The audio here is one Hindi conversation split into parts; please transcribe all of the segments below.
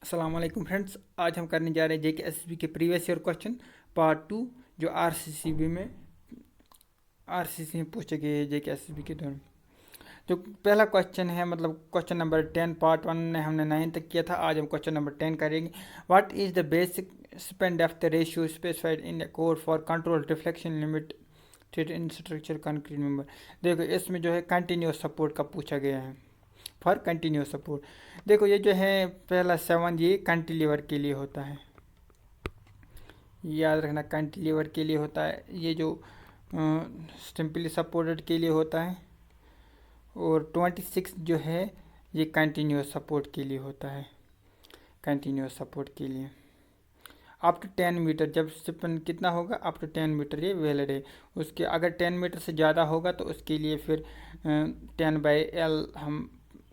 अस्सलाम वालेकुम फ्रेंड्स, आज हम करने जा रहे हैं जेके एसएसबी के प्रीवियस ईयर क्वेश्चन पार्ट 2 जो आरसीसी में पूछे गए हैं जेके एसएसबी के दौरान। जो पहला क्वेश्चन है मतलब क्वेश्चन नंबर 10 पार्ट 1 में हमने 9 तक किया था। आज हम क्वेश्चन नंबर 10 करेंगे। What is the basic Spain depth ratio specified in the code for control reflection limit in structure concrete member. देखो इसमें जो है कंटिन्यूस सपोर्ट का पूछा गया है फॉर कंटिन्यूस सपोर्ट। देखो ये जो है पहला 7 ये कैंटिलीवर के लिए होता है, याद रखना कैंटिलीवर के लिए होता है। ये जो सिंपली सपोर्टेड के लिए होता है। और 26 जो है ये कंटिन्यूस सपोर्ट के लिए होता है, कंटिन्यूस सपोर्ट के लिए अप टू 10 मीटर। जब स्टिफन कितना होगा अप टू 10 मीटर ये वैलिड है। उसके अगर 10 मीटर से ज़्यादा होगा तो उसके लिए फिर 10/L हम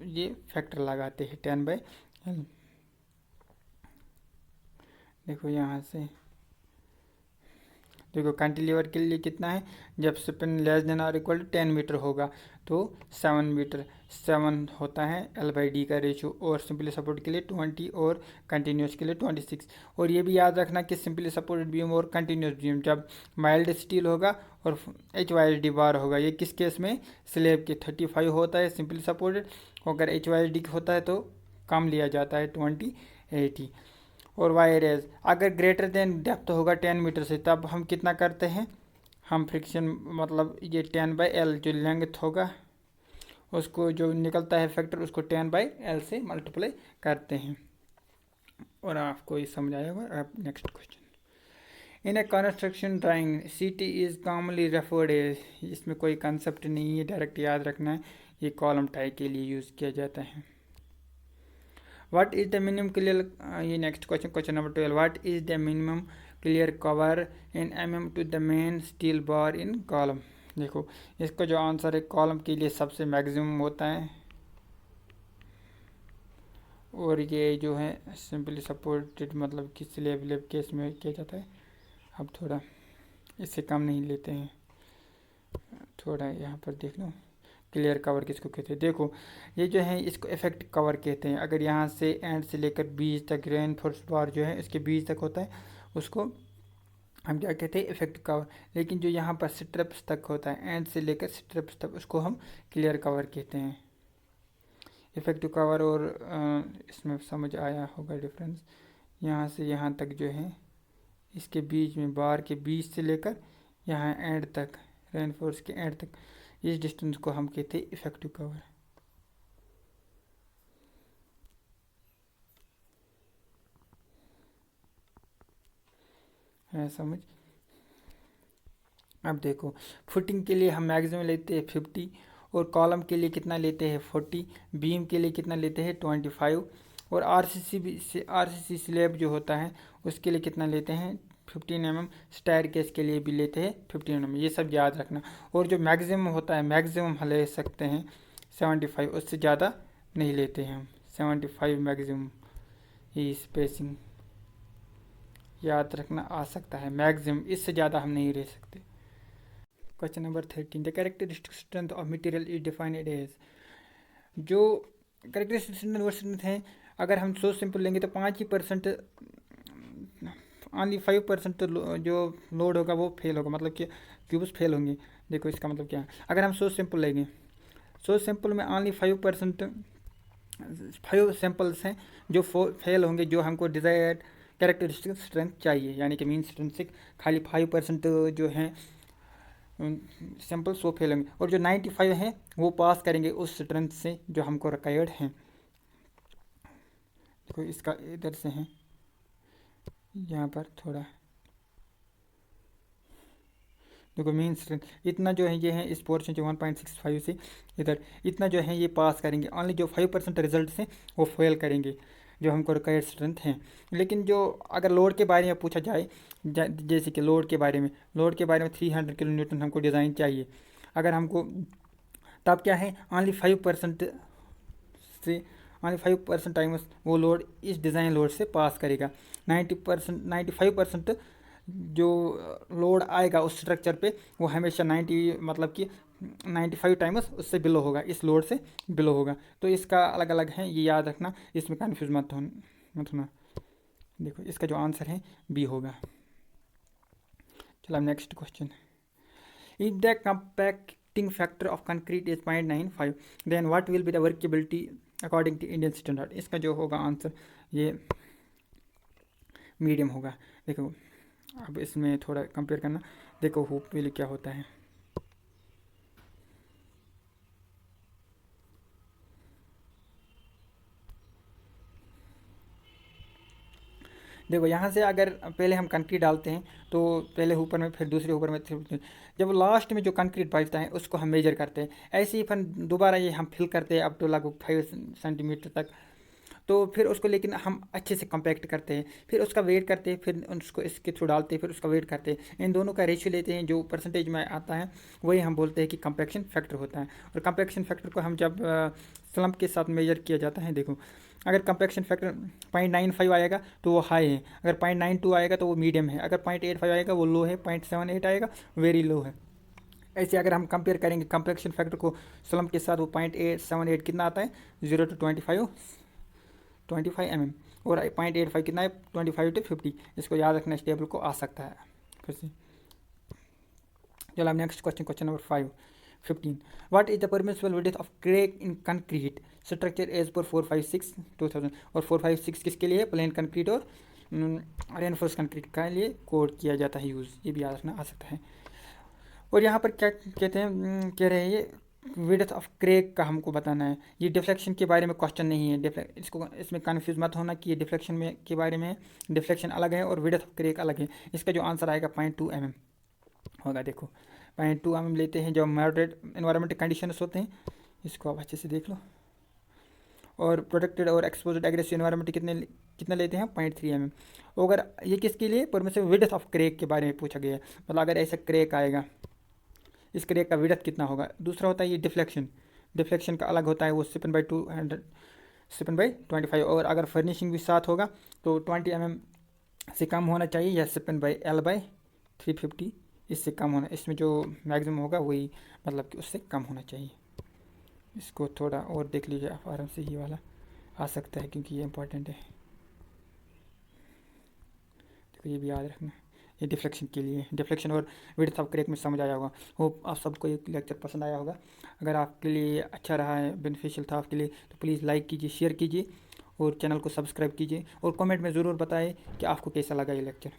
ये फैक्टर लगाते हैं 10/L। देखो यहाँ से देखो कैंटिलीवर के लिए कितना है, जब स्पिन लेस देन और इक्वल टू 10 मीटर होगा तो 7 मीटर 7 होता है L/D का रेशियो। और सिंपली सपोर्ट के लिए 20 और कंटिन्यूस के लिए 26। और ये भी याद रखना कि सिंपली सपोर्टेड बीम और कंटिन्यूस बीम जब माइल्ड स्टील होगा और HYSD बार होगा, ये किस केस में स्लेब के 35 होता है सिंपली सपोर्टेड। अगर HYSD होता है तो कम लिया जाता है 20/80। और वायर एज अगर ग्रेटर देन डेप्थ होगा 10 मीटर से तब हम कितना करते हैं, हम फ्रिक्शन मतलब ये 10/L जो लेंथ होगा उसको जो निकलता है फैक्टर उसको 10/L से मल्टीप्लाई करते हैं। और आपको ये समझ आया होगा। अब next question. In a construction drawing CT is commonly referred as, इसमें कोई कंसेप्ट नहीं है, डायरेक्ट याद रखना है। ये कॉलम टाई के लिए यूज़ किया जाता है। What is the minimum clear ये next question, question number 12। What is the minimum clear cover in mm to the main steel bar in column। देखो इसका जो आंसर है कॉलम के लिए सबसे मैक्सिमम होता है। और ये जो है सिंपली सपोर्टेड मतलब कि स्लेब केस में किया जाता है। अब थोड़ा इससे कम नहीं लेते हैं, थोड़ा यहाँ पर देख लो क्लियर कवर किसको कहते हैं। देखो ये जो है इसको इफेक्ट कवर कहते हैं। अगर यहाँ से एंड से लेकर बीच तक रेनफोर्स बार जो है इसके बीच तक होता है उसको हम क्या कहते हैं इफेक्ट कवर। लेकिन जो यहाँ पर स्ट्रिप्स तक होता है एंड से लेकर स्ट्रिप्स तक उसको हम क्लियर कवर कहते हैं। इफेक्टिव कवर और इसमें समझ आया होगा डिफरेंस। यहाँ से यहाँ तक जो है इसके बीच में बार के बीच से लेकर यहाँ एंड तक रेनफोर्स के एंड तक इस डिस्टेंस को हम कहते हैं इफेक्टिव कवर है, समझ। अब देखो फुटिंग के लिए हम मैक्सिमम लेते हैं 50 और कॉलम के लिए कितना लेते हैं 40, बीम के लिए कितना लेते हैं 25 और आरसीसी स्लैब जो होता है उसके लिए कितना लेते हैं 15 mm, स्टायर केस के लिए भी लेते हैं 15 mm। ये सब याद रखना। और जो मैक्सिमम होता है मैक्सिमम हम ले सकते हैं 75, उससे ज़्यादा नहीं लेते हैं हम 75 मैक्सिमम। ये स्पेसिंग याद रखना आ सकता है मैक्सिमम, इससे ज़्यादा हम नहीं ले सकते। Question number 13। The characteristic strength of material is defined as. जो कैरेक्टरिस्टिक स्ट्रेंथ है अगर हम सो सिंपल लेंगे तो 5% ओनली 5% तो जो लोड होगा वो फेल होगा, मतलब कि क्यूब्स फेल होंगे। देखो इसका मतलब क्या है, अगर हम सो सिंपल लेंगे सो सिंपल में ओनली 5% 5 सैंपल्स हैं जो फेल होंगे, जो हमको डिज़ायर्ड कैरेक्टरिस्टिक स्ट्रेंथ चाहिए, यानी कि मीन स्ट्रेंथ से खाली 5% जो है सैंपल्स वो फेल होंगे और जो 95 हैं वो पास करेंगे उस स्ट्रेंथ से जो हमको रिक्वायर्ड हैं। देखो इसका इधर से है यहाँ पर थोड़ा देखो मीन स्ट्रेंथ इतना जो है ये है इस पोर्शन जो 1.65 से इधर इतना जो है ये पास करेंगे। ओनली जो 5% रिजल्ट हैं वो फेल करेंगे जो हमको रिक्वायर्ड स्ट्रेंथ हैं। लेकिन जो अगर लोड के बारे में पूछा जाए जैसे कि लोड के बारे में 300 किलो न्यूटन हमको डिज़ाइन चाहिए, अगर हमको तब क्या है ओनली 5% से ओनली 5% टाइम वो लोड इस डिज़ाइन लोड से पास करेगा। 95% जो लोड आएगा उस स्ट्रक्चर पे वो हमेशा 90 मतलब कि 95 टाइम्स उससे बिलो होगा, इस लोड से बिलो होगा। तो इसका अलग अलग है, ये याद रखना, इसमें कन्फ्यूज मत मत ना, देखो इसका जो आंसर है बी होगा। चलो अब next question, if the compacting factor of concrete is 0.95 then what will be the workability according to Indian standard. इसका जो होगा आंसर ये मीडियम होगा। देखो अब इसमें थोड़ा कंपेयर करना, देखो हुप वैल्यू क्या होता है। देखो यहाँ से अगर पहले हम कंक्रीट डालते हैं तो पहले ऊपर में फिर दूसरे ऊपर में जब लास्ट में जो कंक्रीट बचता है उसको हम मेजर करते हैं। ऐसे ही फिर दोबारा ये हम फिल करते हैं अप टू लगभग 5 सेंटीमीटर तक, तो फिर उसको लेकिन हम अच्छे से कंपैक्ट करते हैं, फिर उसका वेट करते हैं, फिर उसको इसके थ्रू डालते हैं, फिर उसका वेट करते हैं। इन दोनों का रेशियो लेते हैं, जो परसेंटेज में आता है वही हम बोलते हैं कि कंपैक्शन फैक्टर होता है। और कंपैक्शन फैक्टर को हम जब स्लम्प के साथ मेजर किया जाता है, देखो अगर कंपैक्शन फैक्टर 0.95 आएगा तो वो हाई है, अगर 0.92 आएगा तो वो मीडियम है, अगर 0.85 आएगा वो लो है, 0.78 आएगा वेरी लो है। ऐसे अगर हम कंपेयर करेंगे कंपैक्शन फैक्टर को स्लम्प के साथ, वो 0.878 कितना आता है 0 to 25 mm, और 0.85 कितना है 25 to 50। इसको याद रखना, इस टेबल को आ सकता है फिर से। चलो अब next question, question number 15 what is the permissible width of crack in concrete structure as per 456/2000। और 456 किसके लिए, प्लेन कंक्रीट और रेनफोर्स कंक्रीट के लिए कोड किया जाता है यूज़, ये भी याद रखना आ सकता है। और यहाँ पर क्या कहते हैं, कह रहे हैं ये विड्थ ऑफ क्रैक का हमको बताना है। ये डिफ्लेक्शन के बारे में क्वेश्चन नहीं है, इसको इसमें कन्फ्यूज मत होना कि ये डिफ्लेक्शन में के बारे में, डिफ्लेक्शन अलग है और विड्थ ऑफ क्रैक अलग है। इसका जो आंसर आएगा 0.2 mm होगा। देखो 0.2 mm लेते हैं जब मॉडरेट एनवायरमेंटल कंडीशंस होते हैं, इसको आप अच्छे से देख लो। और प्रोटेक्टेड और एक्सपोज्ड एग्रेसिव एनवायरमेंट कितना लेते हैं 0.3 mm। अगर ये किसके लिए, परमिसिबल विड्थ ऑफ क्रैक के बारे में पूछा गया है, मतलब अगर ऐसा क्रैक आएगा इस क्रैक का विड्थ कितना होगा। दूसरा होता है ये डिफ्लेक्शन, डिफ्लेक्शन का अलग होता है, वो 7/25, और अगर फर्निशिंग भी साथ होगा तो 20 mm से कम होना चाहिए, या 7/L/350 इससे कम होना, इसमें जो मैक्सिमम होगा वही मतलब कि उससे कम होना चाहिए। इसको थोड़ा और देख लीजिए आप आराम से, ये वाला आ सकता है क्योंकि ये इंपॉर्टेंट है। देखो ये भी याद रखना, ये डिफ्लेक्शन के लिए, डिफ्लेक्शन और विड्थ ऑफ क्रैक में समझ आया होगा। होप आप सबको ये लेक्चर पसंद आया होगा। अगर आपके लिए अच्छा रहा है, बेनिफिशियल था आपके लिए, तो प्लीज़ लाइक कीजिए, शेयर कीजिए और चैनल को सब्सक्राइब कीजिए, और कमेंट में ज़रूर बताएं कि आपको कैसा लगा ये लेक्चर।